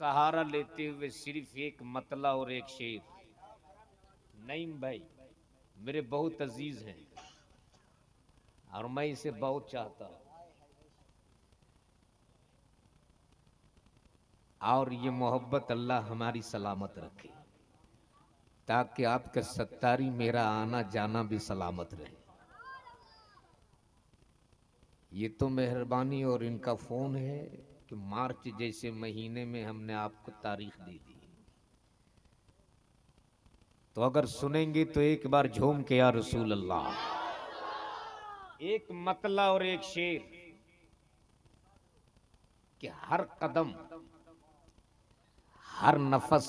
सहारा लेते हुए सिर्फ एक मतला और एक शेर। नईम भाई मेरे बहुत अजीज हैं और मैं इसे बहुत चाहता हूं, और ये मोहब्बत अल्लाह हमारी सलामत रखे, ताकि आपका सत्तारी मेरा आना जाना भी सलामत रहे। ये तो मेहरबानी और इनका फोन है कि मार्च जैसे महीने में हमने आपको तारीख दे दी, तो अगर सुनेंगे तो एक बार झूम के या रसूल अल्लाह। एक मतला और एक शेर कि हर कदम हर नफस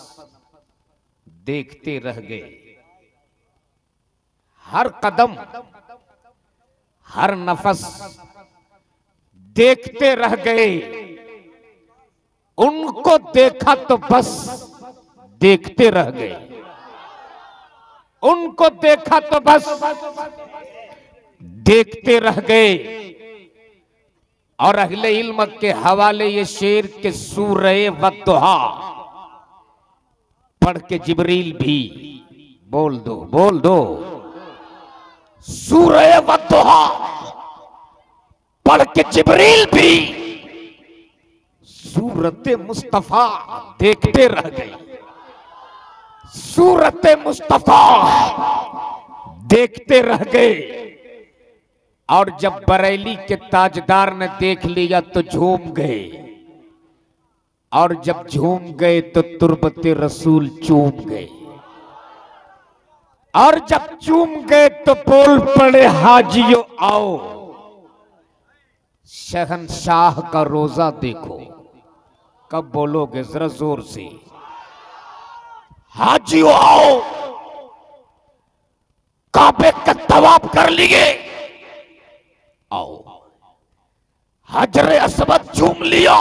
देखते रह गए, हर कदम हर नफस देखते रह गए, उनको देखा तो बस देखते रह गए, उनको देखा तो बस देखते रह गए। और अहले इल्म के हवाले ये शेर के सूरह वद्दुहा पढ़ के जिब्रील भी बोल दो सूरह वद्दुहा पढ़ के जिब्रील भी सूरत मुस्तफा देखते रह गए, सूरत मुस्तफा देखते रह गए। और जब बरेली के ताजदार ने देख लिया तो झूम गए, और जब झूम गए तो तुरबते रसूल चूम गए, और जब चूम गए तो बोल पड़े हाजियों आओ, शहंशाह का रोजा देखो। कब बोलोगे जरा जोर से, हाजियों आओ, काबे का तवाफ कर लिए, आओ हजरे अस्वद चूम लिया,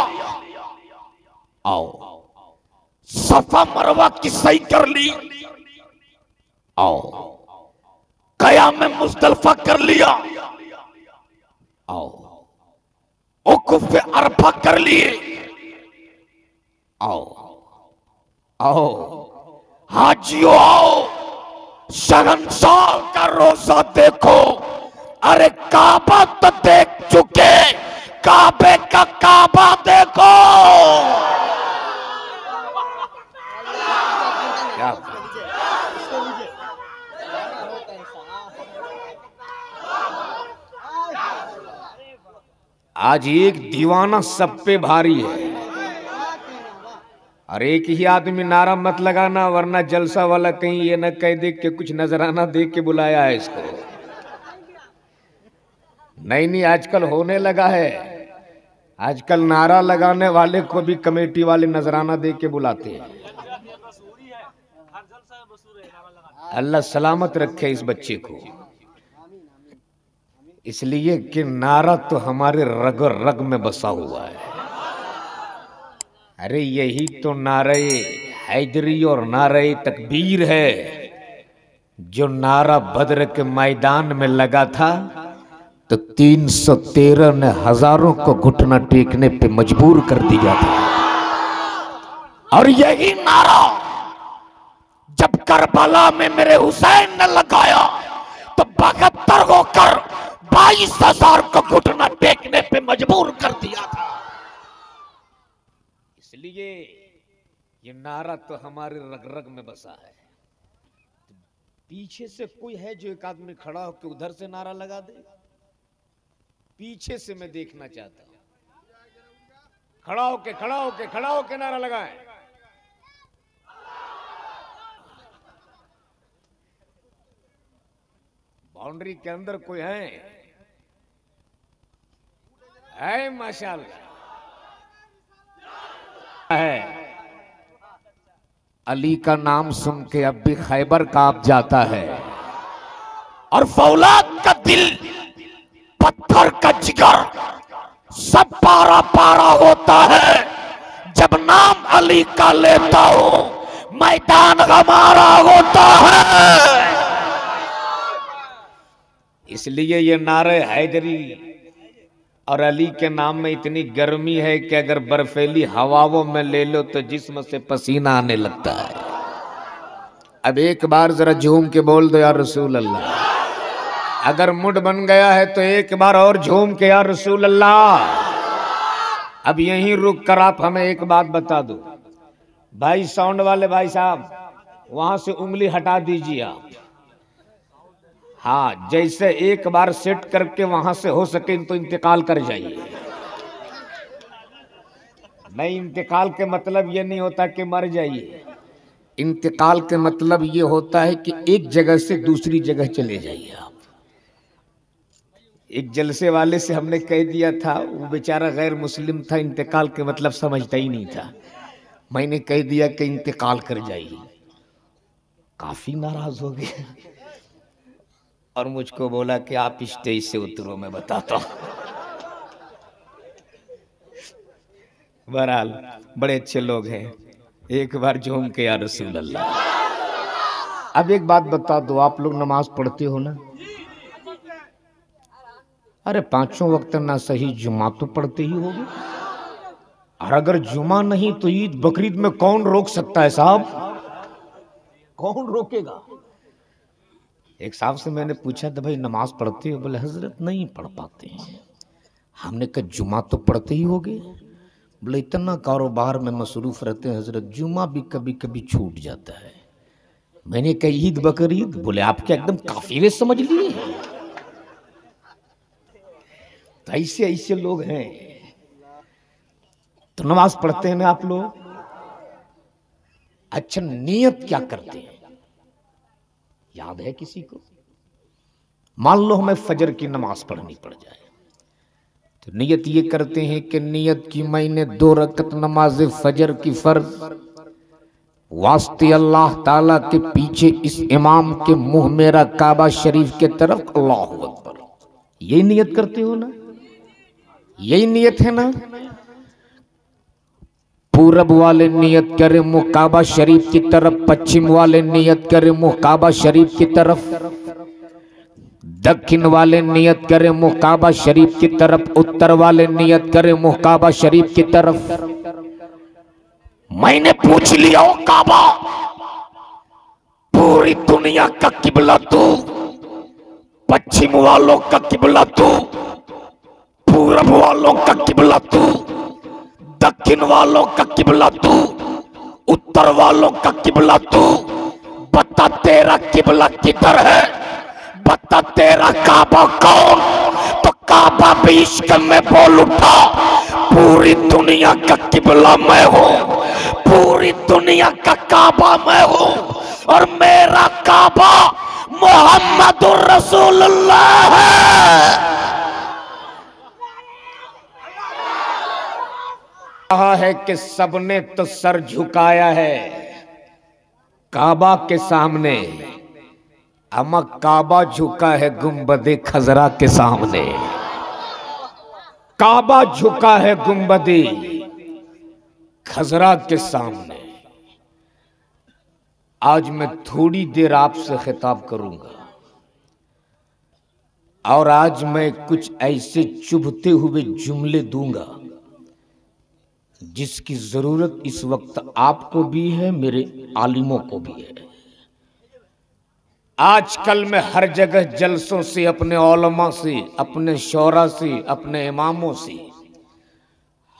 आओ सफा मरवा की सही कर ली, आओ कयाम मुज़दलिफा कर लिया, आओ उकुफ अरफा कर लिए, आओ आओ हाजियों आओ, शहंशाह का रोजा देखो। अरे काबा तो देख चुके, काबे का काबा देखो। क्या आज एक दीवाना सब पे भारी है, और एक ही आदमी नारा मत लगाना, वरना जलसा वाला कहीं ये न कह दे कि कुछ नजराना दे के बुलाया है इसको। नहीं आजकल होने लगा है, आजकल नारा लगाने वाले को भी कमेटी वाले नजराना दे के बुलाते हैं। अल्लाह सलामत रखे इस बच्चे को, इसलिए कि नारा तो हमारे रग रग में बसा हुआ है। अरे यही तो नारे हैदरी और नारे तकबीर है, जो नारा बद्र के मैदान में लगा था तो 313 ने हजारों को घुटना टेकने पे मजबूर कर दिया था। और यही नारा जब करबला में मेरे हुसैन ने लगाया तो 72 होकर 22,000 को घुटना टेकने पे मजबूर कर दिया था। इसलिए ये नारा तो हमारे रग रग में बसा है। पीछे से कोई है जो एक आदमी खड़ा होकर उधर से नारा लगा दे, पीछे से मैं देखना चाहता हूं। खड़ा होके नारा लगाए। बाउंड्री के अंदर कोई है माशाल्लाह है। अली का नाम सुन के अब भी खैबर कांप जाता है, और फौलाद का दिल पत्थर का जिगर सब पारा पारा होता है जब नाम अली का लेता हूं, मैदान हमारा होता है। इसलिए ये नारे हैदरी और अली के नाम में इतनी गर्मी है कि अगर बर्फीली हवाओं में ले लो तो जिस्म से पसीना आने लगता है। अब एक बार जरा झूम के बोल दो या रसूल अल्लाह। अगर मूड बन गया है तो एक बार और झूम के या रसूल अल्लाह। अब यहीं रुक कर आप हमें एक बात बता दो भाई, साउंड वाले भाई साहब, वहां से उंगली हटा दीजिए आप। हाँ, जैसे एक बार सेट करके वहां से हो सके तो इंतकाल कर जाइए। नहीं, इंतकाल के मतलब ये नहीं होता कि मर जाइए। इंतकाल के मतलब ये होता है कि एक जगह से दूसरी जगह चले जाइए आप। एक जलसे वाले से हमने कह दिया था, वो बेचारा गैर मुस्लिम था, इंतकाल के मतलब समझता ही नहीं था। मैंने कह दिया कि इंतकाल कर जाइए। काफी नाराज हो गया और मुझको बोला कि आप स्टेज से उतरो, मैं बताता हूं। बहरहाल बड़े अच्छे लोग हैं, एक बार झूम के या रसूल अल्लाह। अब एक बात बता दो, आप लोग नमाज पढ़ते हो ना? अरे पांचों वक्त ना सही जुमा तो पढ़ते ही होगे। और अगर जुमा नहीं तो ईद बकरीद में कौन रोक सकता है साहब? कौन रोकेगा? एक साहब से मैंने पूछा था, भाई नमाज पढ़ते हो? बोले हजरत नहीं पढ़ पाते हैं। हमने कहा जुमा तो पढ़ते ही होगे? बोले इतना कारोबार में मसरूफ रहते हैं हजरत, जुमा भी कभी कभी छूट जाता है। मैंने कहा ईद बकरीद? बोले आपके एकदम काफिले समझ लिए। तो ऐसे ऐसे लोग हैं। तो नमाज पढ़ते हैं ना आप लोग? अच्छा, नियत क्या करते हैं याद है किसी को? मान लो हमें फजर की नमाज पढ़नी पड़ जाए तो नियत ये करते हैं कि नियत की मैंने 2 रकत नमाज फजर की फर्ज वास्ते अल्लाह ताला के पीछे इस इमाम के मुंह मेरा काबा शरीफ के तरफ अल्लाहु अकबर। यही नियत करते हो ना? यही नियत है ना? पूरब वाले नियत करे मुंह काबा शरीफ की तरफ, पश्चिम वाले नियत करे मुंह काबा शरीफ की तरफ, दक्षिण वाले नियत करे मुंह काबा शरीफ की तरफ, उत्तर वाले नियत करे मुंह काबा शरीफ की तरफ। मैंने पूछ लिया, ओ काबा पूरी दुनिया का किबला तू, पश्चिम वालों का किबला तू, पूरब वालों का किबला तू, दक्षिण वालों का किबला तू, उत्तर वालों का किबला तू, बता तेरा किबला किधर है? बता तेरा काबा कौन? तो काबा भी इश्क में बोल उठा, पूरी दुनिया का किबला मैं हूं, पूरी दुनिया का काबा मैं हूं और मेरा काबा मोहम्मदुर रसूलुल्लाह है। कहा है कि सबने तो सर झुकाया है काबा के सामने, अमा काबा झुका है गुंबदे खजरा के सामने। काबा झुका है गुंबदे खजरा के सामने। आज मैं थोड़ी देर आपसे खिताब करूंगा और आज मैं कुछ ऐसे चुभते हुए जुमले दूंगा जिसकी जरूरत इस वक्त आपको भी है, मेरे आलिमों को भी है। आजकल मैं हर जगह जलसों से, अपने औलमा से, अपने शौरा से, अपने इमामों से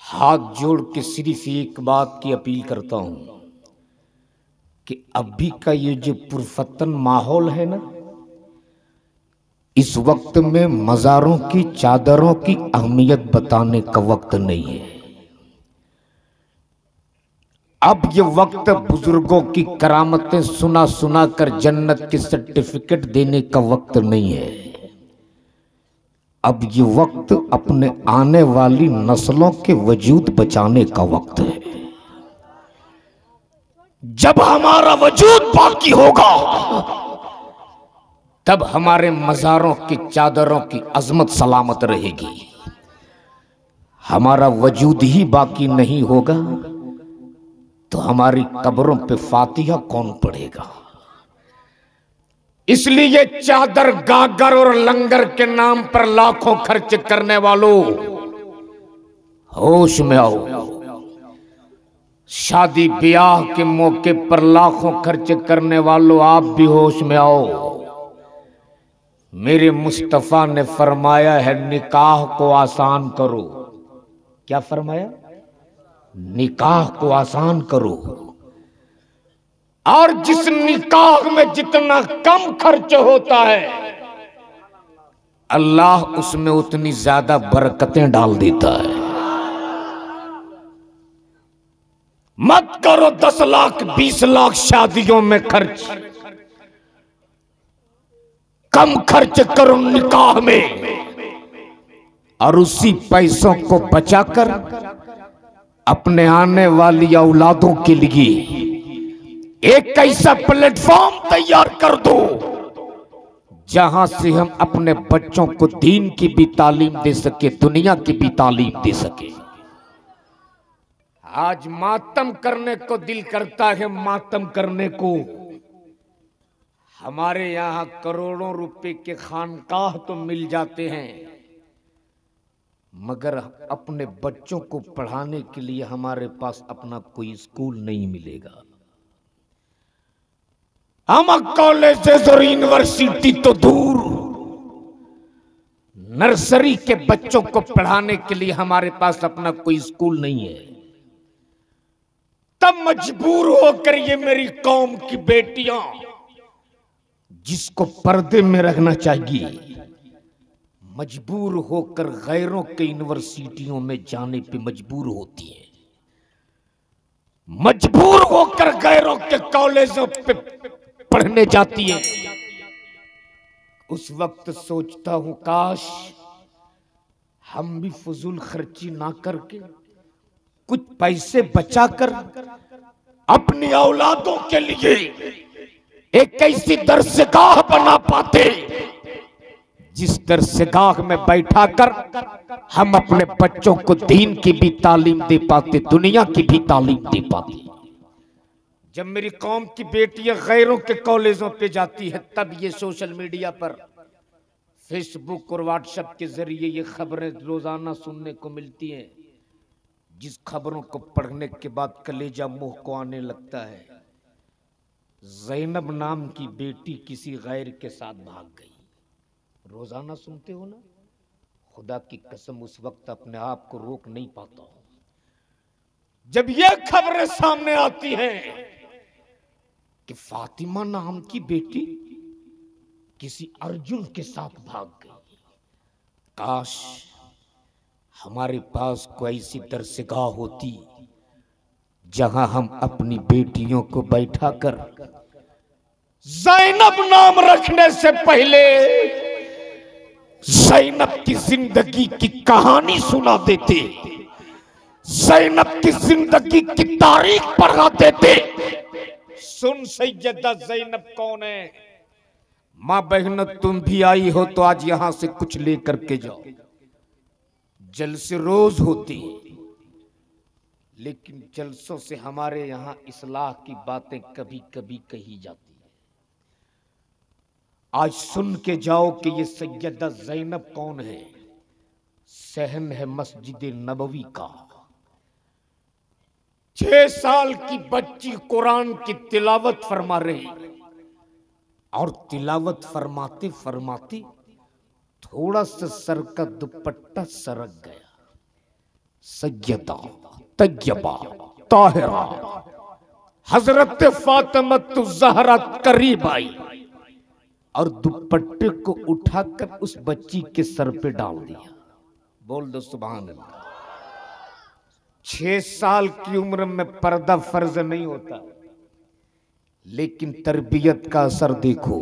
हाथ जोड़ के सिर्फ एक बात की अपील करता हूं कि अभी का ये जो पुरफतन माहौल है ना, इस वक्त में मज़ारों की चादरों की अहमियत बताने का वक्त नहीं है। अब ये वक्त बुजुर्गों की करामतें सुना सुना कर जन्नत के सर्टिफिकेट देने का वक्त नहीं है। अब ये वक्त अपने आने वाली नस्लों के वजूद बचाने का वक्त है। जब हमारा वजूद बाकी होगा तब हमारे मज़ारों की चादरों की अजमत सलामत रहेगी। हमारा वजूद ही बाकी नहीं होगा तो हमारी कब्रों पे फातिहा कौन पढ़ेगा? इसलिए चादर, गागर और लंगर के नाम पर लाखों खर्च करने वालों, होश में आओ। शादी ब्याह के मौके पर लाखों खर्च करने वालों, आप भी होश में आओ। मेरे मुस्तफा ने फरमाया है निकाह को आसान करो। क्या फरमाया? निकाह को आसान करो। और जिस निकाह में जितना कम खर्च होता है, अल्लाह उसमें उतनी ज्यादा बरकतें डाल देता है। मत करो 10 लाख 20 लाख शादियों में खर्च, कम खर्च करो निकाह में, और उसी पैसों को बचाकर अपने आने वाली औलादों के लिए एक ऐसा प्लेटफॉर्म तैयार कर दो जहां से हम अपने बच्चों को दीन की भी तालीम दे सके, दुनिया की भी तालीम दे सके। आज मातम करने को दिल करता है, मातम करने को। हमारे यहां करोड़ों रुपए के खानकाह तो मिल जाते हैं, मगर अपने बच्चों को पढ़ाने के लिए हमारे पास अपना कोई स्कूल नहीं मिलेगा। हम कॉलेजेस और यूनिवर्सिटी तो दूर, नर्सरी के बच्चों को पढ़ाने के लिए हमारे पास अपना कोई स्कूल नहीं है। तब मजबूर होकर ये मेरी कौम की बेटियां, जिसको पर्दे में रखना चाहिए, मजबूर होकर गैरों के यूनिवर्सिटियों में जाने पे मजबूर होती हैं, मजबूर होकर गैरों के कॉलेजों पे पढ़ने जाती है। उस वक्त सोचता हूं काश हम भी फजूल खर्ची ना करके कुछ पैसे बचाकर अपनी औलादों के लिए एक ऐसी दरसगाह बना पाते, जिस दरसगाह में बैठाकर हम अपने बच्चों को दीन की भी तालीम दे पाते, दुनिया की भी तालीम दे पाते। जब मेरी कौम की बेटियां गैरों के कॉलेजों पे जाती है, तब ये सोशल मीडिया पर, फेसबुक और व्हाट्सएप के जरिए ये खबरें रोजाना सुनने को मिलती हैं, जिस खबरों को पढ़ने के बाद कलेजा मुंह को आने लगता है। ज़ैनब नाम की बेटी किसी गैर के साथ भाग गई। रोजाना सुनते हो ना? खुदा की कसम उस वक्त अपने आप को रोक नहीं पाता हूं जब ये खबरें सामने आती हैं कि फातिमा नाम की बेटी किसी अर्जुन के साथ भाग गई। काश हमारे पास कोई ऐसी दरसगाह होती जहां हम अपनी बेटियों को बैठाकर ज़ैनब नाम रखने से पहले ज़ैनब की जिंदगी की कहानी सुना देते, ज़ैनब की जिंदगी की तारीख पढ़ा देते। सुन सैयदा ज़ैनब कौन है? मां बहन तुम भी आई हो तो आज यहां से कुछ लेकर के जाओ। जलसे रोज होती है, लेकिन जलसों से हमारे यहां इस्लाह की बातें कभी कभी कही जाती है। आज सुन के जाओ कि ये सैयदा ज़ैनब कौन है। सहन है मस्जिद नबवी का। 6 साल की बच्ची कुरान की तिलावत फरमा रही, और तिलावत फरमाते फरमाते थोड़ा सा सर का दुपट्टा सरक गया। सैयदा तैयबा ताहिरा हजरत फातिमा ज़हरा करीब आई और दुपट्टे को उठाकर उस बच्ची के सर पे डाल दिया। बोल दो सुभान अल्लाह। 6 साल की उम्र में पर्दा फर्ज नहीं होता, लेकिन तरबियत का असर देखो।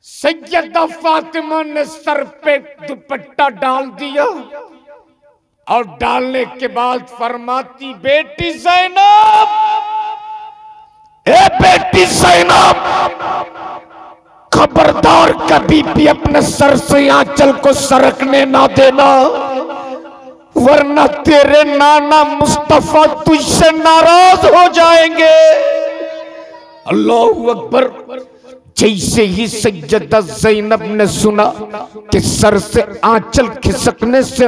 सैयदा फातिमा ने सर पे दुपट्टा डाल दिया और डालने के बाद फरमाती, बेटी ज़ैनब, ए बेटी ज़ैनब, खबरदार कभी भी अपने सर से आंचल को सरकने ना देना, वरना तेरे नाना मुस्तफा तुझसे नाराज हो जाएंगे। अल्लाहू अकबर। जैसे ही सैयदा ज़ैनब ने सुना कि सर से आंचल खिसकने से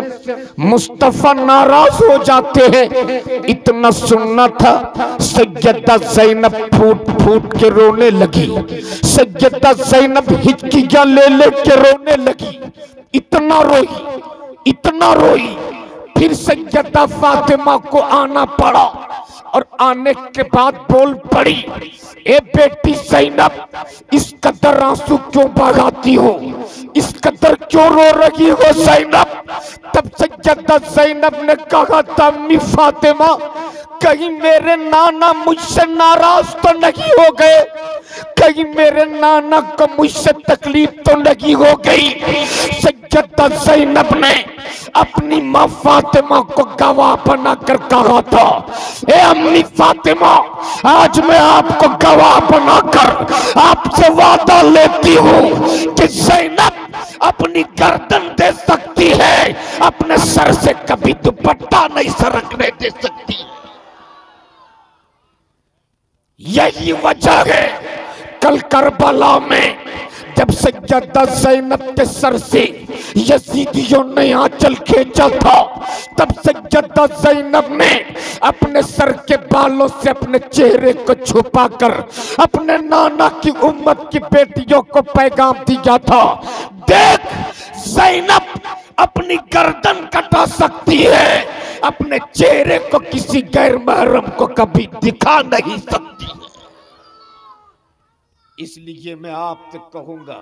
मुस्तफा नाराज हो जाते हैं, इतना सुनना था। सैयदा ज़ैनब फूट फूट के रोने लगी। सैयदा ज़ैनब हिचकियां ले ले के रोने लगी। इतना रोई, इतना रोई। फिर सैयदा फातिमा को आना पड़ा और आने के बाद बोल पड़ी, ए बेटी ज़ैनब, इस कदर आंसू क्यों बहाती हो, इस कदर क्यों रो रही हो ज़ैनब? तब सैयदा ज़ैनब ने कहा था, अम्मी फातिमा, कहीं मेरे नाना मुझसे नाराज तो नहीं हो गए, कहीं मेरे नाना को मुझसे तकलीफ तो नहीं हो गई। सैयदा ज़ैनब ने अपनी माँ फातिमा को गवाह बनाकर कहा था, ए अम्मी फातिमा, आज मैं आपको गवाह बनाकर आपसे वादा लेती हूँ कि ज़ैनब अपनी गर्दन दे सकती है, अपने सर से कभी दुपट्टा नहीं सरकने दे सकती। यही वजह है कल करबला में जब सैयदा ज़ैनब के सर से यजीदियों ने आंचल खींचा था, तब सैयदा ज़ैनब ने अपने सर के बालों से अपने चेहरे को छुपाकर अपने नाना की उम्मत की बेटियों को पैगाम दिया था, देख ज़ैनब अपनी गर्दन कटा सकती है, अपने चेहरे को किसी गैर महरम को कभी दिखा नहीं सकती। इसलिए मैं आपसे कहूंगा,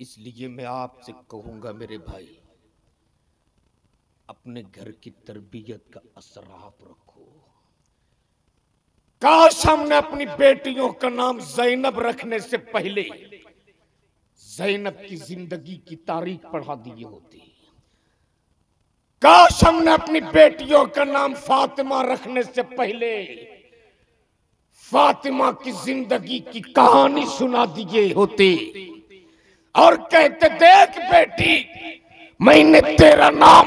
इसलिए मैं आपसे कहूंगा मेरे भाई, अपने घर की तरबियत का असर आप रखो। काश हमने अपनी बेटियों का नाम ज़ैनब रखने से पहले ज़ैनब की जिंदगी की तारीख पढ़ा दी होती। काश हमने अपनी बेटियों का नाम फातिमा रखने से पहले फातिमा की जिंदगी की कहानी सुना दिए होते और कहते, देख बेटी, मैंने तेरा नाम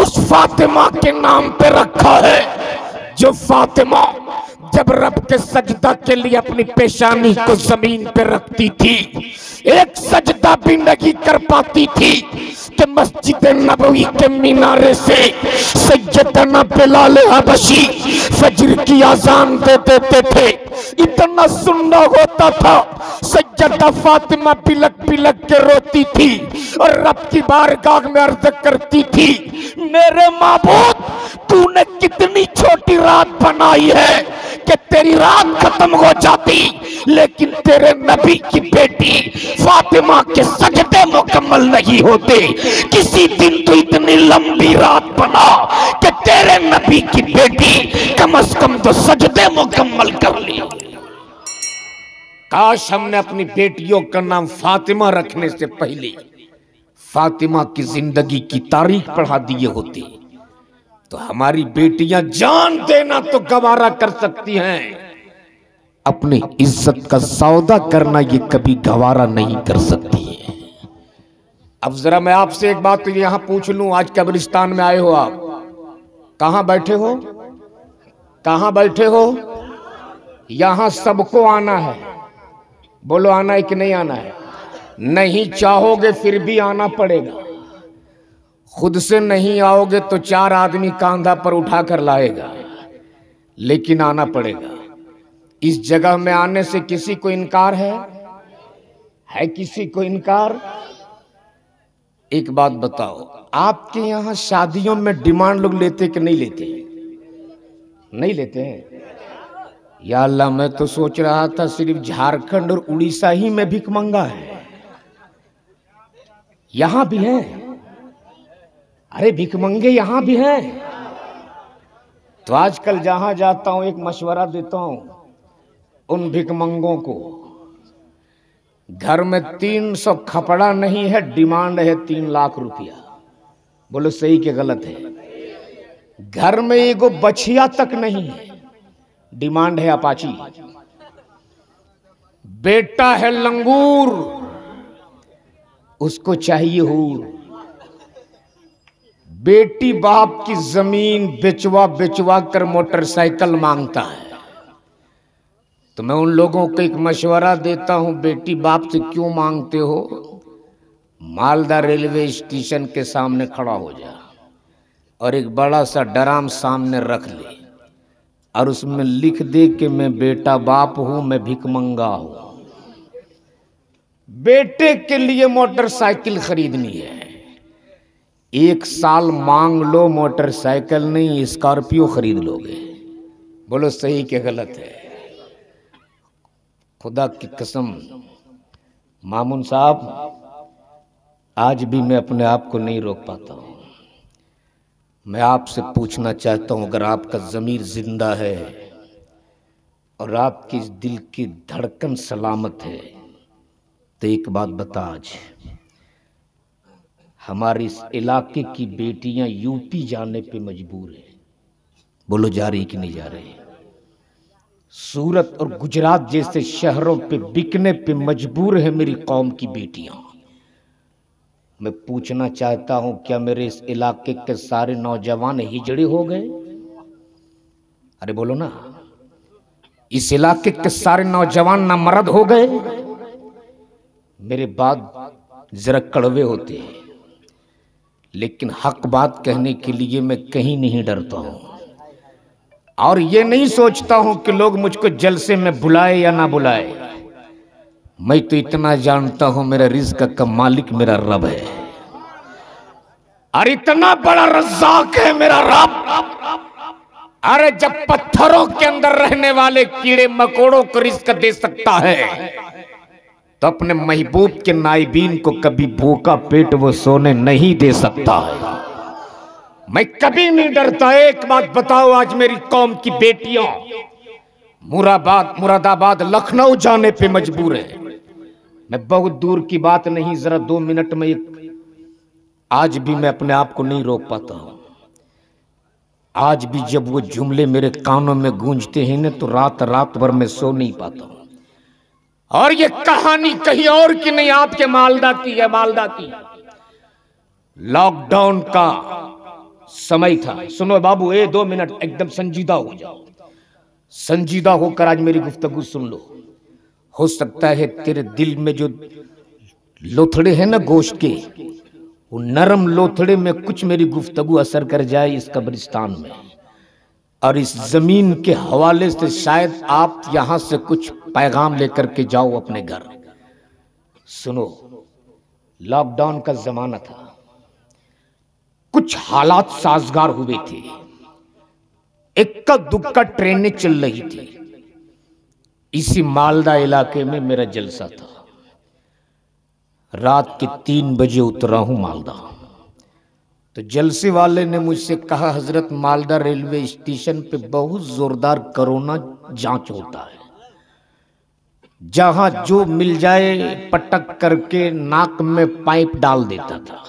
उस फातिमा के नाम पे रखा है जो फातिमा जब रब के सजदा के लिए अपनी पेशानी को जमीन पे रखती थी, एक सजदा भी नहीं कर पाती थी कि मस्जिद नबवी के मीनारे से सैयदना बिलाल हबशी फजर की अजान दे देते थे। इतना सुनना होता था, सैयदा फातिमा बिलक बिलक के रोती थी और रब की बारगाह में अर्ज करती थी, मेरे माबूद, तूने कितनी छोटी रात बनाई है कि तेरी रात खत्म हो जाती, लेकिन तेरे नबी की बेटी फातिमा के सजदे मुकम्मल नहीं होते। किसी दिन तो इतनी लंबी रात बना कि तेरे नबी की बेटी कम से कम तो सजदे मुकम्मल कर ली। काश हमने अपनी बेटियों का नाम फातिमा रखने से पहले फातिमा की जिंदगी की तारीख पढ़ा दिए होते, तो हमारी बेटियां जान देना तो गवारा कर सकती हैं, अपनी इज्जत का सौदा करना ये कभी गवारा नहीं कर सकती है। अब जरा मैं आपसे एक बात तो यहां पूछ लूं, आज कब्रिस्तान में आए हो आप, कहां बैठे हो, कहां बैठे हो? यहां सबको आना है, बोलो आना है कि नहीं आना है? नहीं चाहोगे फिर भी आना पड़ेगा। खुद से नहीं आओगे तो 4 आदमी कांधा पर उठा कर लाएगा, लेकिन आना पड़ेगा। इस जगह में आने से किसी को इनकार है किसी को इनकार? एक बात बताओ, आपके यहां शादियों में डिमांड लोग लेते कि नहीं लेते? नहीं लेते हैं? या अल्लाह, मैं तो सोच रहा था सिर्फ झारखंड और उड़ीसा ही में भिख मंगा है, यहां भी है। अरे भिखमंगे यहां भी हैं। तो आजकल जहां जाता हूं एक मशवरा देता हूं उन भिखमंगों को, घर में 300 खपड़ा नहीं है, डिमांड है 3 लाख रुपया। बोलो सही के गलत है? घर में एगो बछिया तक नहीं है, डिमांड है अपाची। बेटा है लंगूर, उसको चाहिए हूर। बेटी बाप की जमीन बेचवा बेचवा कर मोटरसाइकिल मांगता है। तो मैं उन लोगों को एक मशवरा देता हूं, बेटी बाप से क्यों मांगते हो? मालदा रेलवे स्टेशन के सामने खड़ा हो जा और एक बड़ा सा ड्राम सामने रख ले और उसमें लिख दे कि मैं बेटा बाप हूं, मैं भिखमंगा हूं। बेटे के लिए मोटरसाइकिल खरीदनी है, 1 साल मांग लो, मोटरसाइकिल नहीं स्कॉर्पियो खरीद लोगे। बोलो सही के गलत है? खुदा की कसम मामून साहब, आज भी मैं अपने आप को नहीं रोक पाता हूं। मैं आपसे पूछना चाहता हूं, अगर आपका ज़मीर जिंदा है और आपकी दिल की धड़कन सलामत है तो एक बात बता, आज हमारे इस इलाके की बेटियां यूपी जाने पे मजबूर है। बोलो जा रही कि नहीं जा रही? सूरत और गुजरात जैसे शहरों पे बिकने पे मजबूर है मेरी कौम की बेटियां। मैं पूछना चाहता हूं, क्या मेरे इस इलाके के सारे नौजवान हिजड़े हो गए? अरे बोलो ना, इस इलाके के सारे नौजवान नामर्द हो गए? मेरे बात जरा कड़वे होते हैं, लेकिन हक बात कहने के लिए मैं कहीं नहीं डरता हूं और ये नहीं सोचता हूं कि लोग मुझको जलसे में बुलाए या ना बुलाए। मैं तो इतना जानता हूं, मेरा रिज़्क़ का मालिक मेरा रब है और इतना बड़ा रज़्ज़ाक़ है मेरा रब। अरे जब पत्थरों के अंदर रहने वाले कीड़े मकोड़ों को रिज़्क़ दे सकता है तो अपने महबूब के नाइबीन को कभी भूखा पेट वो सोने नहीं दे सकता है। मैं कभी नहीं डरता। एक बात बताओ, आज मेरी कौम की बेटियां मुरादाबाद लखनऊ जाने पे मजबूर है। मैं बहुत दूर की बात नहीं, जरा 2 मिनट में आज भी मैं अपने आप को नहीं रोक पाता हूं। आज भी जब वो जुमले मेरे कानों में गूंजते हैं ना तो रात भर में सो नहीं पाता हूं। और ये कहानी कहीं और की नहीं, आपके मालदा की है। मालदा की लॉकडाउन का समय था। सुनो बाबू, 2 मिनट एकदम संजीदा हो जाओ। संजीदा होकर आज मेरी गुफ्तगू सुन लो। हो सकता है तेरे दिल में जो लोथड़े हैं ना गोश्त के, वो नरम लोथड़े में कुछ मेरी गुफ्तगू असर कर जाए इस कब्रिस्तान में, और इस जमीन के हवाले से शायद आप यहां से कुछ पैगाम लेकर के जाओ अपने घर। सुनो, लॉकडाउन का जमाना था, कुछ हालात साजगार हुए थे, इक्का दुक्का ट्रेनें चल रही थी। इसी मालदा इलाके में मेरा जलसा था। रात के 3 बजे उतरा हूं मालदा। तो जलसे वाले ने मुझसे कहा, हजरत मालदा रेलवे स्टेशन पे बहुत जोरदार कोरोना जांच होता है, जहां जो मिल जाए पटक करके नाक में पाइप डाल देता था।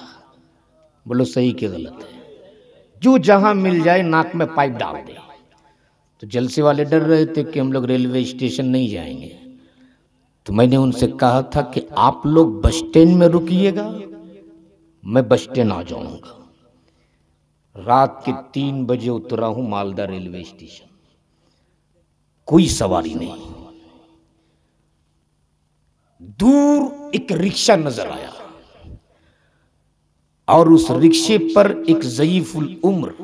बोलो सही के गलत है? जो जहां मिल जाए नाक में पाइप डाल दे। तो जलसे वाले डर रहे थे कि हम लोग रेलवे स्टेशन नहीं जाएंगे। तो मैंने उनसे कहा था कि आप लोग बस स्टैंड में रुकिएगा, मैं बस स्टैंड आ जाऊंगा। रात के 3 बजे उतरा हूं मालदा रेलवे स्टेशन। कोई सवारी नहीं। दूर एक रिक्शा नजर आया और उस रिक्शे पर एक ज़ईफुल उम्र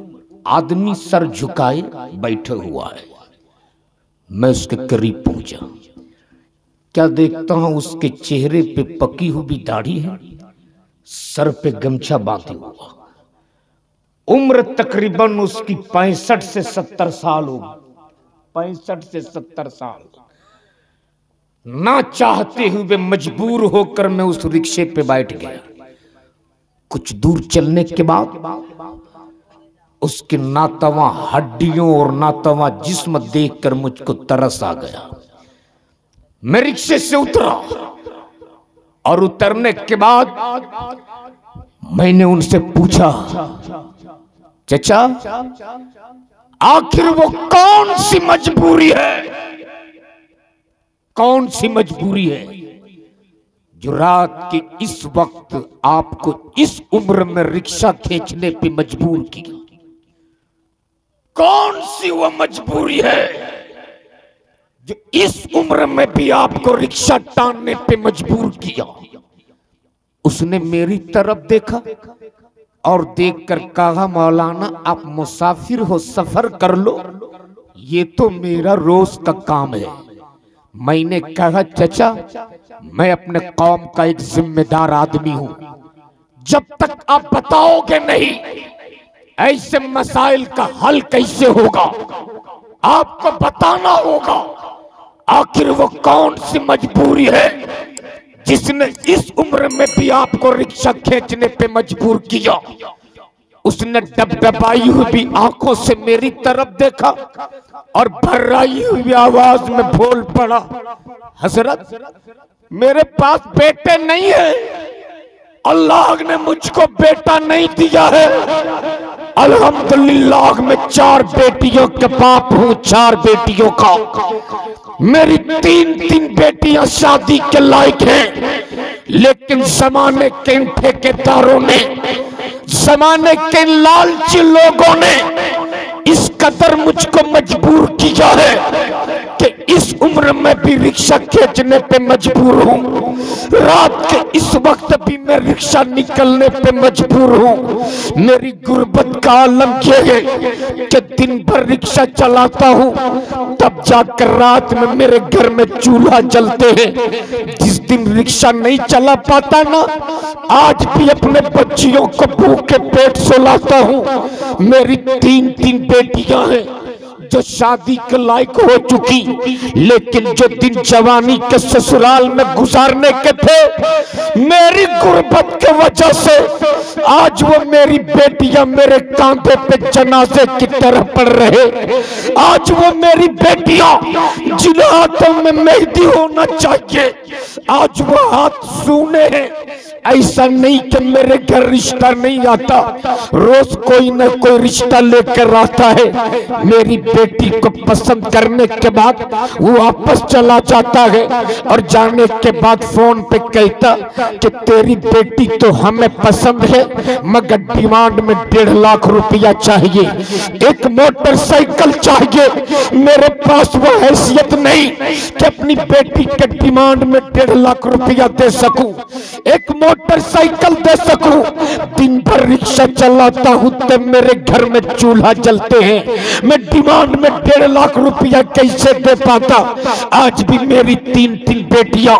आदमी सर झुकाए बैठा हुआ है। मैं उसके करीब पहुंचा। क्या देखता हूं, उसके चेहरे पे पकी हुई दाढ़ी है, सर पे गमछा बांधे हुआ। उम्र तकरीबन उसकी 65 से 70 साल होगी। 65 से 70 साल। ना चाहते हुए मजबूर होकर मैं उस रिक्शे पे बैठ गया। कुछ दूर चलने के बाद उसके नातवा हड्डियों और नातवा जिस्म देखकर मुझको तरस आ गया। मैं रिक्शे से उतरा और उतरने के बाद मैंने उनसे पूछा, चचा आखिर वो कौन सी मजबूरी है, कौन सी मजबूरी है जो रात के इस वक्त आपको इस उम्र में रिक्शा खींचने पे मजबूर किया? कौन सी वो मजबूरी है जो इस उम्र में भी आपको रिक्शा टानने पे मजबूर किया? उसने मेरी तरफ देखा और देखकर कहा, मौलाना आप मुसाफिर हो, सफर कर लो, ये तो मेरा रोज का काम है। मैंने कहा, चचा मैं अपने कौम का एक जिम्मेदार आदमी हूं, जब तक आप बताओगे नहीं ऐसे मसाइल का हल कैसे होगा? आपको बताना होगा। आखिर वो कौन सी मजबूरी है जिसने इस उम्र में भी आपको रिक्शा खींचने पे मजबूर किया? उसने डबडबाई हुई आंखों से मेरी तरफ देखा और भर्राई हुई आवाज में बोल पड़ा, हजरत मेरे पास बेटे नहीं है, अल्लाह ने मुझको बेटा नहीं दिया है। अल्हम्दुलिल्लाह मैं 4 बेटियों के बाप हूँ, 4 बेटियों का। मेरी 3 बेटियां शादी के लायक हैं, लेकिन जमाने के इन ठेकेदारों ने, जमाने के लालची लोगों ने इस कदर मुझको मजबूर किया है कि इस उम्र में भी रिक्शा खींचने पे मजबूर हूँ। रात के इस वक्त भी मैं रिक्शा निकलने पे मजबूर हूँ। मेरी गुर्बत का आलम ये है कि दिन भर रिक्शा चलाता हूँ, तब जाकर रात में मेरे घर में चूल्हा जलते हैं। जिस दिन रिक्शा नहीं चला पाता ना, आज भी अपने बच्चियों को भूखे पेट सुलाता हूँ। मेरी 3 बेटियां हैं जो शादी के लायक हो चुकी, लेकिन जो दिन जवानी के ससुराल में गुजारने के थे, मेरी गुर्बत के वजह से आज वो मेरी बेटियां मेरे कांधे पे जनाजे की तरह पड़ रहे। आज वो मेरी बेटियां जिन हाथों में मेहंदी होना चाहिए, आज वो हाथ सूने हैं। ऐसा नहीं कि मेरे घर रिश्ता नहीं आता, रोज कोई न कोई रिश्ता लेकर आता है। मेरी बेटी को पसंद करने के बाद वो वापस चला जाता है और जाने के बाद फोन पे कहता कि तेरी बेटी तो हमें पसंद है, मगर डिमांड में 1.5 लाख रुपया चाहिए, एक मोटरसाइकिल चाहिए। मेरे पास वो हैसियत नहीं कि अपनी बेटी के डिमांड में 1.5 लाख रुपया दे सकूं, एक मोटरसाइकिल दे सकूं। दिन भर रिक्शा चलाता हूं तब मेरे घर में चूल्हा जलते हैं, मैं डिमांड में 1.5 लाख रुपया कैसे दे पाता? आज भी मेरी 3 बेटियां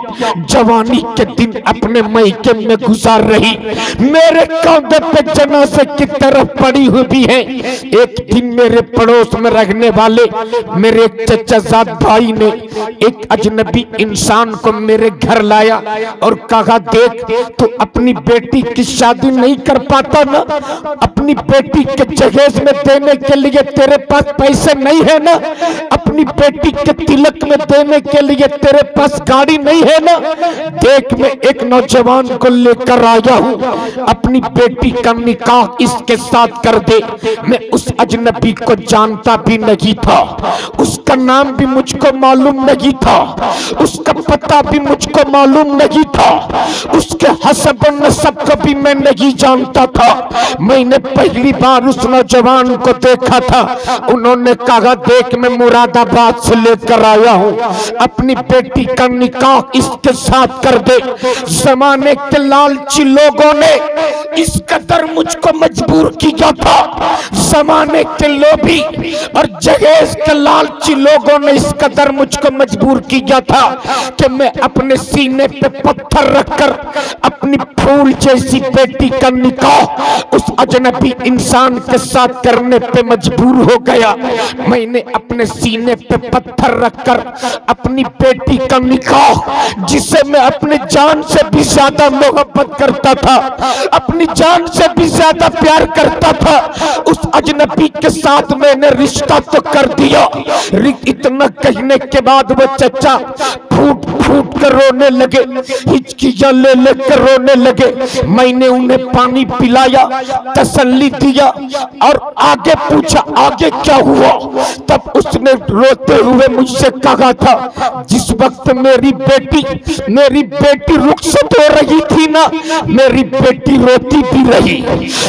जवानी के दिन अपने मायके में गुजार रही, मेरे कांधे पे जनाजे की तरफ पड़ी हुई भी है। एक दिन मेरे पड़ोस में रहने वाले मेरे चचाजाद भाई ने एक अजनबी इंसान को मेरे घर लाया और कहा, देख तू अपनी बेटी की शादी नहीं कर पाता ना, अपनी बेटी के जहेज में देने के लिए तेरे पास पैसे नहीं है ना, अपनी बेटी के तिलक में देने के लिए तेरे पास गाड़ी नहीं है ना, देख मैं एक नौजवान को लेकर आया हूँ, अपनी बेटी का निकाह इसके साथ कर दे। मैं उस अजनबी को जानता भी नहीं था, उसका नाम भी मुझको मालूम नहीं था, उसका पता भी मुझको मालूम नहीं था, उसके हसब नसब को भी मैं नहीं जानता था। मैंने पहली बार उस नौजवान को देखा था, उन्होंने कहा, देख मैं मुरादाबाद से लेकर आया हूँ, अपनी बेटी का निकाह इसके साथ कर दे। जमाने के लालची लोगों ने इस कदर मुझको मजबूर किया था, जमाने के लोभी और जहेज के लालची लोगों ने इस कदर मुझको मजबूर किया था कि मैं अपने सीने पे पत्थर रखकर अपनी फूल जैसी बेटी का निकाह उस अजनबी इंसान के साथ करने पे मजबूर हो गया। मैंने अपने सीने पे पत्थर रखकर अपनी बेटी का निकाह, जिसे मैं अपनी जान से भी ज्यादा मोहब्बत करता था, अपनी जान से भी ज्यादा प्यार करता था, उस अजनबी के साथ मैंने रिश्ता तो कर दिया। इतना कहने के बाद वो चचा फूट फूट कर रोने लगे, हिचकियां ले लेकर रोने लगे। मैंने उन्हें पानी पिलाया, तसल्ली दिया और आगे पूछा आगे क्या हुआ। तब उसने रोते हुए मुझसे कहा था, जिस वक्त मेरी बेटी रुखसत हो रही थी ना, मेरी बेटी रोती भी रही,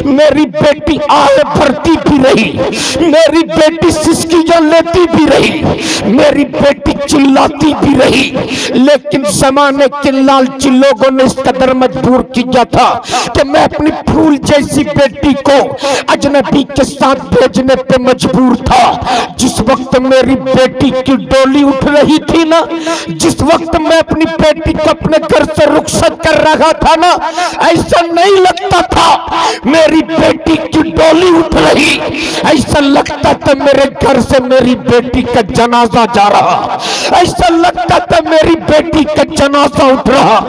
मेरी बेटी आह भरती भी रही, मेरी बेटी सिसकियां लेती भी रही, मेरी बेटी चिल्लाती भी रही। लेकिन जमाने के लालची लोगों ने इस कदर मजबूर किया था कि मैं अपनी फूल जैसी बेटी को अजनबी के साथ भेजने पे मजबूर था। जिस वक्त मेरी बेटी की डोली उठ रही थी ना, जिस वक्त मैं अपनी बेटी को अपने घर से रुखसत कर रहा था ना, ऐसा नहीं लगता था मेरी बेटी की डोली उठ रही, ऐसा लगता था मेरे घर से मेरी बेटी का जनाजा जा रहा, ऐसा लगता था मेरी बेटी का जनाजा उठ रहा।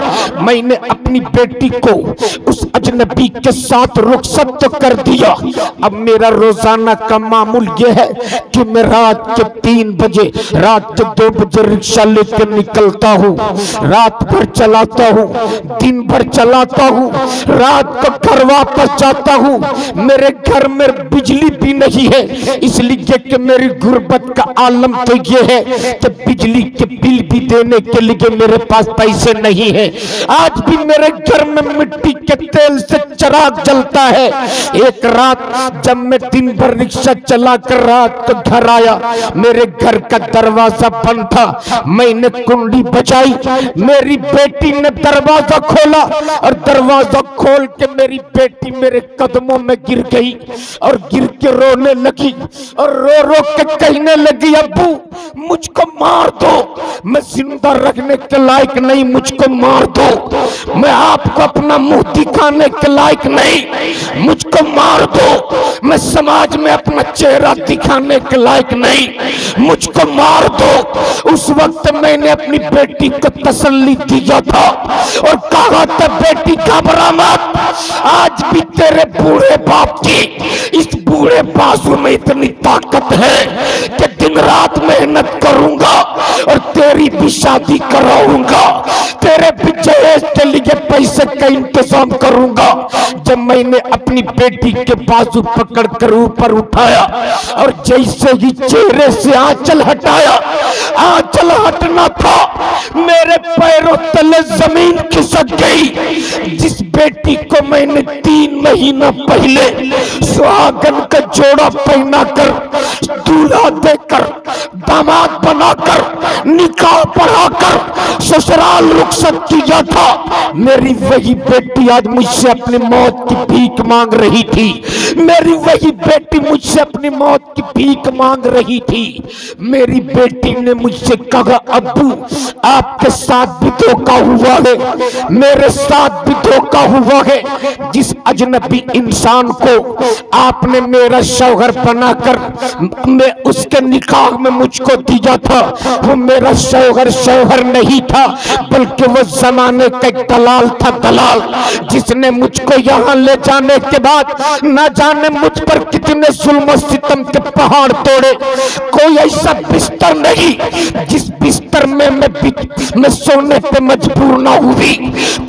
मैंने अपनी बेटी को उस अजनबी के साथ रुखसत तो कर दिया। अब मेरा रोजाना का मामूल यह है कि मैं रात के 3 बजे, रात के 2 बजे रिक्शा लेकर निकलता हूँ, रात भर चलाता हूँ, दिन भर चलाता हूँ, रात को घर वापस जाता हूँ। मेरे घर में बिजली भी नहीं है, इसलिए कि मेरी गुर्बत का आलम तो ये है कि बिजली के बिल भी देने के लिए मेरे पास पैसे नहीं है। आज भी मेरे घर में मिट्टी के तेल से चिराग जलता है। एक रात जब मैं दिन भर रिक्शा चलाकर रात को घर आया, मेरे घर का दरवाजा बंद था। मैंने कुंडी बजाई, मेरी बेटी ने दरवाजा खोला और दरवाजा खोल के मेरी बेटी मेरे कदमों में गिर गई और गिर के रोने लगी और रो रो के कहने लगी, अब्बू मुझको मार दो, मैं जिंदा रखने के लायक नहीं, मुझको मार दो, मैं आपको अपना मुंह दिखाने के लायक नहीं, मुझको मार दो, मैं समाज में अपना चेहरा दिखाने के लायक नहीं, मुझको मार दो। उस वक्त मैंने अपनी बेटी को तसल्ली दिया था और कहा था, बेटी घबरा मत, आज भी तेरे बूढ़े बाप की इस बूढ़े बाजू में इतनी ताकत है कि दिन रात मेहनत करूंगा और तेरी भी शादी कराऊंगा, तेरे भी जहेज के लिए पैसे का इंतजाम करूंगा। जब मैंने अपनी बेटी के बाजू पकड़कर ऊपर उठाया और जैसे ही चेहरे से आंचल हटाया, आंचल हटना था, मेरे पैरों तले जमीन खिसक गई। जिस बेटी को मैंने 3 महीना पहले सुहागन का जोड़ा पहनाकर, दूल्हा देकर, दामाद बनाकर, निकाह पढ़ाकर ससुराल रुखसत किया था, मेरी वही बेटी आज मुझसे अपनी मौत की भीख मांग रही थी। मेरी वही बेटी मुझसे अपनी मौत की भीख मांग रही थी। मेरी बेटी ने मुझसे कहा, अब्बू आपके साथ भी धोखा हुआ है, मेरे साथ भी धोखा हुआ है। जिस अजनबी इंसान को आपने मेरा शौहर बनाकर मैं उसके निकाह में मुझको दिया था, वो मेरा शौहर नहीं था, बल्कि वो जमाने का एक दलाल था, दलाल, जिसने मुझको यहाँ ले जाने के बाद न जाने मुझ पर कितने जुल्म सितम के पहाड़ तोड़े। कोई ऐसा बिस्तर नहीं जिस बिस्तर में मैं सोने पे मजबूर ना हुई,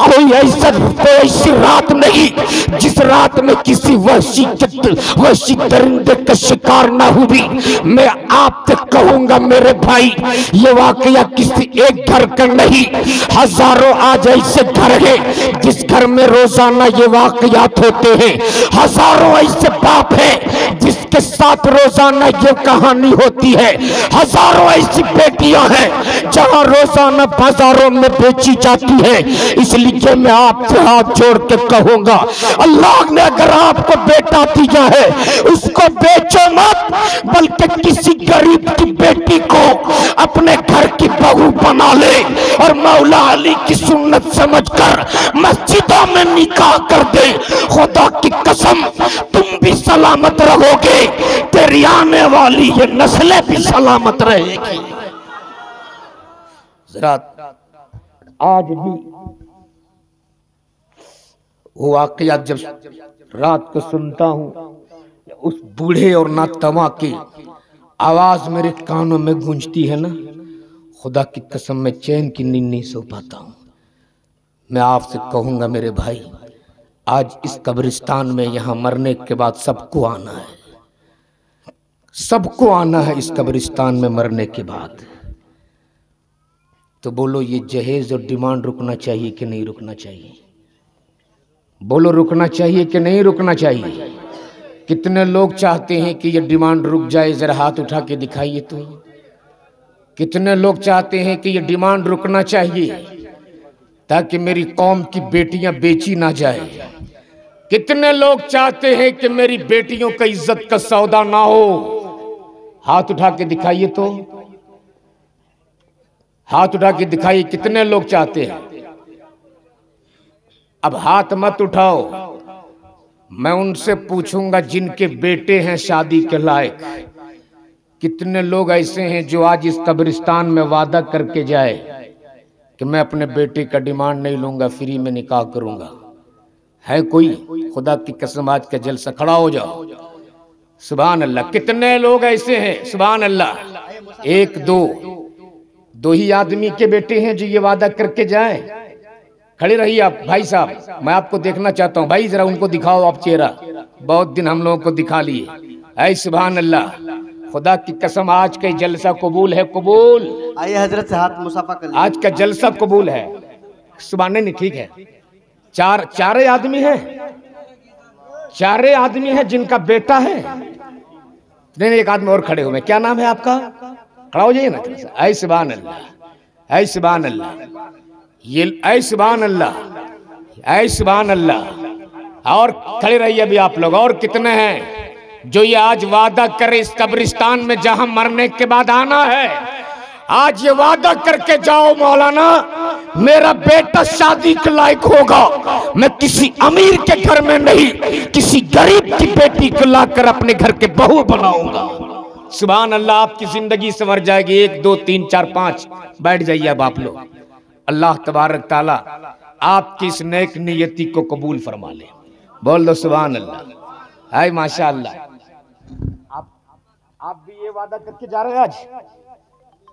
कोई ऐसी रात नहीं जिस रात में किसी वहशी दरिंदे का शिकार ना हुई। मैं आपसे कहूंगा मेरे भाई, ये वाकया किसी एक घर का नहीं, हजारों आज ऐसे घर हैं जिस घर में रोजाना ये वाकयात होते हैं। हजारों ऐसे बाप हैं जिसके साथ रोजाना ये कहानी होती है। हजारों ऐसी बेटियां हैं जहां रोजाना बाजारों में बेची जाती है। इसलिए मैं आपसे हाथ जोड़ के कहूंगा, अल्लाह ने अगर आपको बेटा दिया है उसको बेचो मत, बल्कि किसी गरीब की बेटी को अपने घर की बहू बना ले और मौला अली की सुन्नत समझकर मस्जिदों में निकाह कर दे। खुदा की कसम तुम भी सलामत रहोगे, तेरी आने वाली ये नस्लें भी सलामत रहेगी। जरा आज भी वो वाकया जब रात को सुनता हूँ, उस बूढ़े और नातवा की आवाज मेरे कानों में गूंजती है ना, खुदा की कसम में चैन की नींद नहीं सो पाता हूँ। मैं आपसे कहूँगा मेरे भाई, आज इस कब्रिस्तान में यहाँ मरने के बाद सबको आना है, सबको आना है इस कब्रिस्तान में मरने के बाद। तो बोलो ये जहेज और डिमांड रुकना चाहिए कि नहीं रुकना चाहिए? बोलो रुकना चाहिए कि नहीं रुकना चाहिए? कितने लोग चाहते हैं कि ये डिमांड रुक जाए? जरा हाथ उठा के दिखाइए तो। कितने लोग चाहते हैं कि ये डिमांड रुकना चाहिए ताकि मेरी कौम की बेटियां बेची ना जाए? कितने लोग चाहते हैं कि मेरी बेटियों का इज्जत का सौदा ना हो? हाथ उठा के दिखाइए तो, हाथ उठा के दिखाइए कितने लोग चाहते हैं। अब हाथ मत उठाओ, मैं उनसे पूछूंगा जिनके बेटे हैं शादी के लायक, कितने लोग ऐसे हैं जो आज इस कब्रिस्तान में वादा करके जाए कि मैं अपने बेटे का डिमांड नहीं लूंगा, फ्री में निकाह करूंगा? है कोई? खुदा की कसम आज का जलसा, खड़ा हो जाओ। सुभान अल्लाह। कितने लोग ऐसे हैं? सुभान अल्लाह। एक दो ही आदमी के बेटे हैं जो ये वादा करके जाए? खड़े रहिए आप भाई साहब, मैं आपको देखना चाहता हूँ। भाई जरा उनको दिखाओ आप चेहरा, बहुत दिन हम लोगों को दिखा लिए। ऐ सुभान अल्लाह। खुदा की कसम आज का जलसा कबूल है, कबूल। आइए हजरत से हाथ मुसाफा कर लीजिए। आज का जलसा कबूल है। सुभान नहीं, ठीक है। चारे आदमी हैं, चारे आदमी हैं जिनका बेटा है। नहीं, एक आदमी और खड़े हुए। क्या नाम है आपका? खड़ा हो जाइए ना। ऐ सुभान अल्लाह, ऐ सुभान अल्लाह, ये ऐ सुभान अल्लाह, ऐ सुभान अल्लाह। और खड़े रहिए अभी आप लोग। और कितने हैं जो ये आज वादा करे इस कब्रिस्तान में जहां मरने के बाद आना है? आज ये वादा करके जाओ मौलाना, मेरा बेटा शादी के लायक होगा, मैं किसी अमीर के घर में नहीं, किसी गरीब की बेटी को लाकर अपने घर के बहू बनाऊंगा। सुभान अल्लाह। आपकी जिंदगी संवर जाएगी। 1 2 3 4 5 बैठ जाइए अब आप लोग। अल्लाह तबारक ताला आपकी इस नेक नियति को कबूल फरमा ले। बोल दो सुभान अल्लाह। हाय माशाअल्लाह। आप भी ये वादा करके जा रहे हैं आज?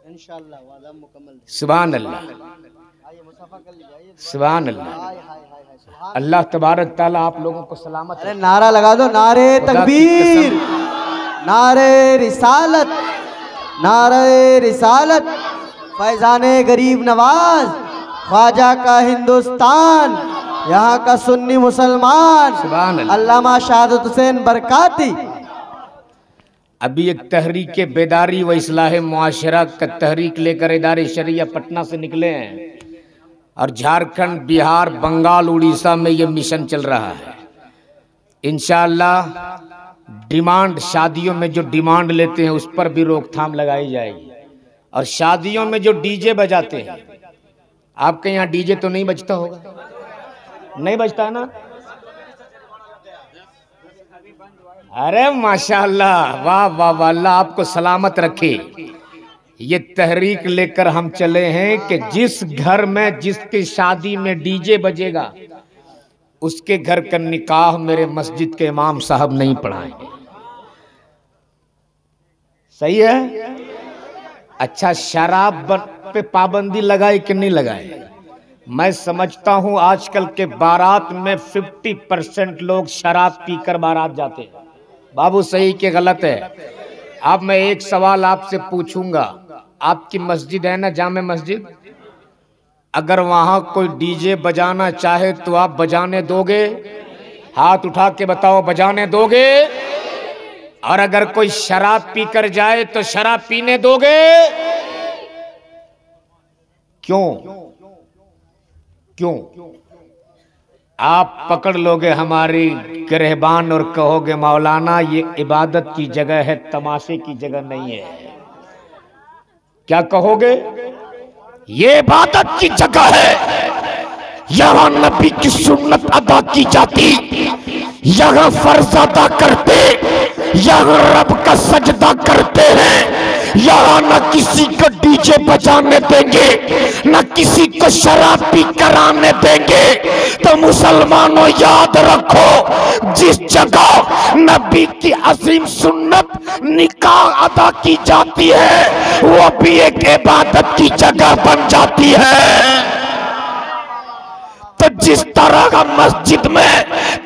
इंशाअल्लाह वादा मुकम्मल। सुभान अल्लाह, आइए मुसाफा कर लीजिए। सुभान अल्लाह। अल्लाह तबारक ताला आप लोगों को सलामत। अरे नारा लगा दो, नारे तकबीर, नारे रिसालत, नारे रिसालत, फैजाने गरीब नवाज, ख्वाजा का हिंदुस्तान, यहाँ का सुन्नी मुसलमान, अल्लामा शहादत हुसैन बरकाती। अभी एक तहरीक बेदारी व इस्लाह मुआशरा का तहरीक लेकर इदारे शरिया पटना से निकले हैं और झारखंड, बिहार, बंगाल, उड़ीसा में ये मिशन चल रहा है। इंशाअल्लाह डिमांड, शादियों में जो डिमांड लेते हैं उस पर भी रोकथाम लगाई जाएगी। और शादियों में जो डीजे बजाते हैं, आपके यहाँ डीजे तो नहीं बजता होगा? नहीं बजता है ना? अरे माशाअल्लाह, वाह वाह वाह, अल्लाह आपको सलामत रखे। ये तहरीक लेकर हम चले हैं कि जिस घर में, जिसकी शादी में डीजे बजेगा उसके घर का निकाह मेरे मस्जिद के इमाम साहब नहीं पढ़ाएंगे। सही है? अच्छा, शराब पे पाबंदी लगाए कि नहीं लगाए? मैं समझता हूं आजकल के बारात में 50% लोग शराब पीकर बारात जाते हैं। बाबू सही कि गलत है? अब मैं एक सवाल आपसे पूछूंगा, आपकी मस्जिद है ना, जामे मस्जिद, अगर वहां कोई डीजे बजाना चाहे तो आप बजाने दोगे? हाथ उठा के बताओ, बजाने दोगे? और अगर कोई शराब पीकर जाए तो शराब पीने दोगे? क्यों? क्यों? आप पकड़ लोगे हमारी गिरहबान और कहोगे मौलाना ये इबादत की जगह है, तमाशे की जगह नहीं है। क्या कहोगे? ये इबादत की जगह है, यहाँ नबी की सुन्नत अदा की जाती, यहाँ फर्ज अदा करते, यहाँ रब का सजदा करते हैं, यहाँ न किसी को डीजे बजाने देंगे, न किसी को शराबी कराने देंगे। तो मुसलमानों याद रखो, जिस जगह नबी की अजीम सुन्नत निकाह अदा की जाती है वो भी एक इबादत की जगह बन जाती है। जिस तरह का मस्जिद में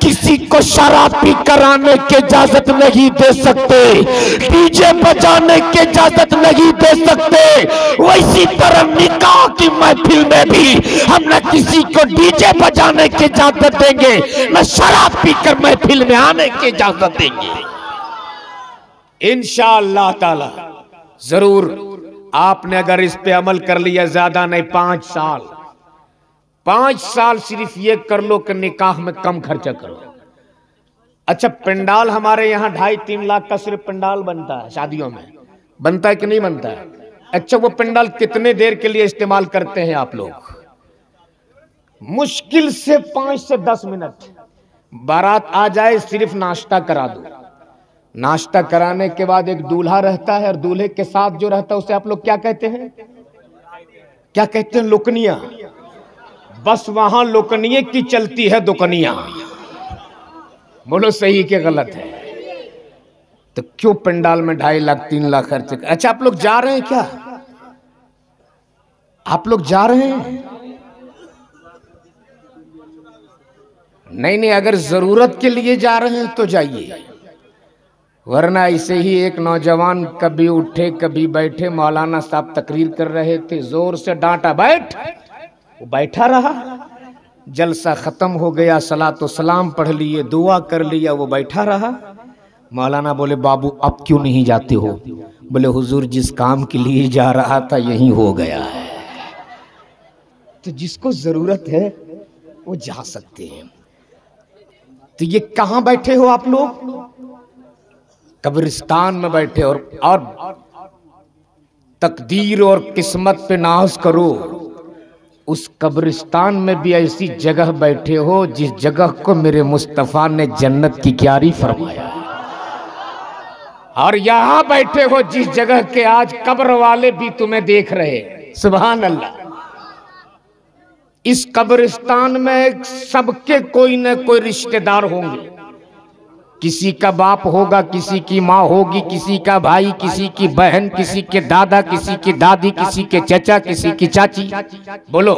किसी को शराबी कराने की इजाजत नहीं दे सकते, डीजे बजाने की इजाजत नहीं दे सकते, वैसी तरह निकाह की महफिल में भी हम न किसी को डीजे बजाने की इजाजत देंगे, न शराब पीकर महफिल में आने की इजाजत देंगे। इंशाअल्लाह ताला जरूर आपने अगर इस पे अमल कर लिया, ज्यादा नहीं 5 साल सिर्फ ये कर लो कि निकाह में कम खर्चा करो। अच्छा, पंडाल हमारे यहाँ 2.5-3 लाख का सिर्फ पंडाल बनता है, शादियों में बनता है कि नहीं बनता है? अच्छा, वो पंडाल कितने देर के लिए इस्तेमाल करते हैं आप लोग? मुश्किल से 5 से 10 मिनट। बारात आ जाए, सिर्फ नाश्ता करा दो, नाश्ता कराने के बाद एक दूल्हा रहता है और दूल्हे के साथ जो रहता है उसे आप लोग क्या कहते हैं? क्या कहते हैं? लोकनिया। बस वहां लोकनिये की चलती है दुकनिया। बोलो सही के गलत है? तो क्यों पंडाल में 2.5 लाख 3 लाख खर्च? अच्छा, आप लोग जा रहे हैं क्या? आप लोग जा रहे हैं? नहीं, अगर जरूरत के लिए जा रहे हैं तो जाइए, वरना ऐसे ही एक नौजवान कभी उठे कभी बैठे, मौलाना साहब तकरीर कर रहे थे, जोर से डांटा, बैठ, वो बैठा रहा, जलसा खत्म हो गया, सलातो सलाम पढ़ लिए, दुआ कर लिया, वो बैठा रहा। मौलाना बोले, बाबू अब क्यों नहीं जाते हो? बोले, हुजूर जिस काम के लिए जा रहा था यही हो गया है। तो जिसको जरूरत है वो जा सकते हैं। तो ये कहां बैठे हो आप लोग? कब्रिस्तान में बैठे। और तकदीर और किस्मत पे नाज करो, उस कब्रिस्तान में भी ऐसी जगह बैठे हो जिस जगह को मेरे मुस्तफा ने जन्नत की क्यारी फरमाया, और यहां बैठे हो जिस जगह के आज कब्र वाले भी तुम्हें देख रहे। सुभान अल्लाह। इस कब्रिस्तान में सबके कोई न कोई रिश्तेदार होंगे, किसी का बाप होगा, किसी की माँ होगी, किसी का भाई, किसी की बहन, किसी के दादा, किसी की दादी, किसी के चचा, किसी की चाची। बोलो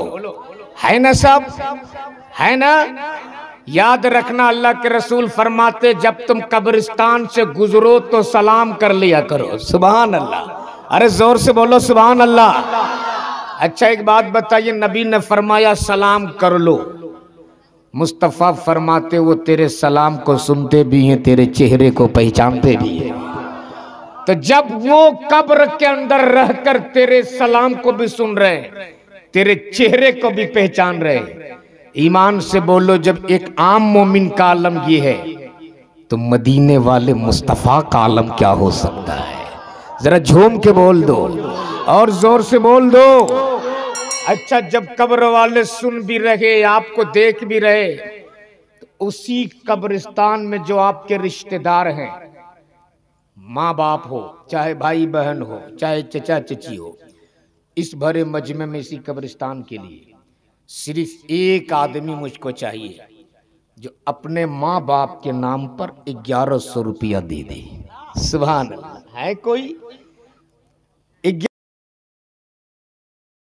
है ना? सब है ना? याद रखना, अल्लाह के रसूल फरमाते, जब तुम कब्रिस्तान से गुजरो तो सलाम कर लिया करो। सुभान अल्लाह। अरे जोर से बोलो सुभान अल्लाह। अच्छा, एक बात बताइए, नबी ने फरमाया सलाम कर लो, मुस्तफ़ा फरमाते वो तेरे सलाम को सुनते भी हैं, तेरे चेहरे को पहचानते भी हैं। तो जब वो कब्र के अंदर रहकर तेरे सलाम को भी सुन रहे, तेरे चेहरे को भी पहचान रहे, ईमान से बोलो, जब एक आम मोमिन का आलम ये है तो मदीने वाले मुस्तफ़ा का आलम क्या हो सकता है? जरा झूम के बोल दो और जोर से बोल दो। अच्छा, जब कब्र वाले सुन भी रहे, आपको देख भी रहे, तो उसी कब्रिस्तान में जो आपके रिश्तेदार हैं, माँ बाप हो, चाहे भाई बहन हो, चाहे चचा चची हो, इस भरे मजमे में इसी कब्रिस्तान के लिए सिर्फ एक आदमी मुझको चाहिए जो अपने माँ बाप के नाम पर 1100 रुपया दे दे। सुभान अल्लाह। है कोई?